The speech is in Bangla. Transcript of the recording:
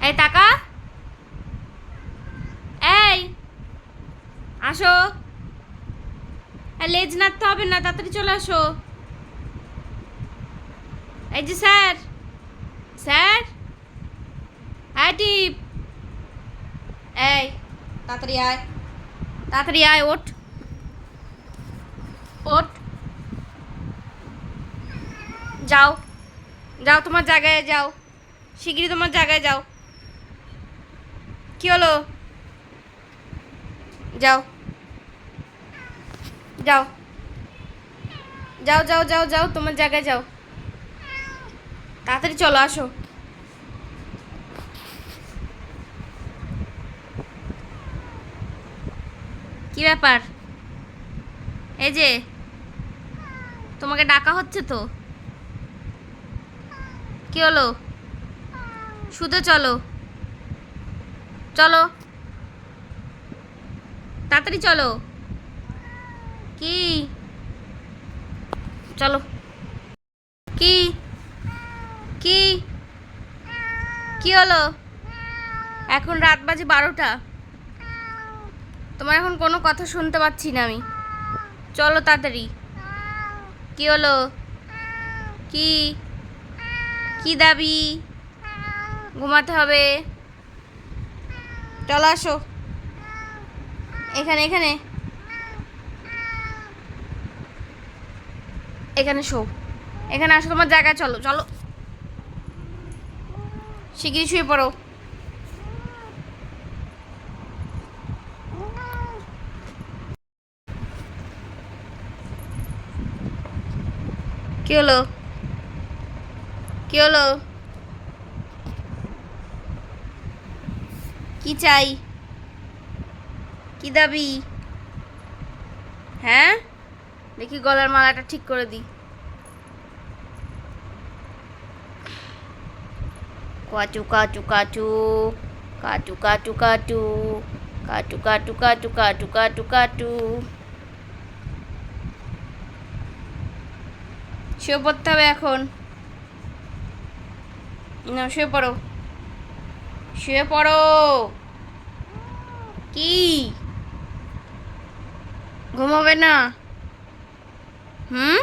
এই টাকা, এই আসো। লেজ নাড়তে হবে না, তাড়াতাড়ি চলে আসো। এই যে স্যার, স্যার, হ্যাঁ টিপ, এই তাড়াতাড়ি আয়, তাড়াতাড়ি আয়, ওঠ ওঠ, যাও যাও তোমার জায়গায় যাও, শিগগিরই তোমার জায়গায় যাও। কি হলো? যাও যাও যাও যাও যাও যাও তোমার জায়গায় যাও, তাড়াতাড়ি চলো আসো। কি ব্যাপার? এই যে তোমাকে ডাকা হচ্ছে তো, কি হলো? শুতে চলো, চলো তাড়াতাড়ি চলো। কি? চলো। কি? কি? কি হলো? এখন রাত বাজে 12টা, তোমার এখন কোনো কথা শুনতে পাচ্ছি না আমি। চলো তাড়াতাড়ি। কি হলো? কি? কি দাবি? ঘুমাতে হবে, চলো আসো। এখানে এখানে এখানে শো, এখানে আসো, তোমার জায়গায় চলো, চলো শিগগিরই শুয়ে পড়ো। কি হলো? কি হলো? কি চাই? কি দাবি? হ্যাঁ, দেখি গলার মালাটা ঠিক করে দিই। কাচু কাচু কাচু, কাটু কাটু কাটু, কাটু কাটু কাটু কাটু কাটু কাটু। শুয়ে পড়তে হবে এখন, না শুয়ে পড়ো, শুয়ে পড়ো। কি? ঘুমাবে না? হুম।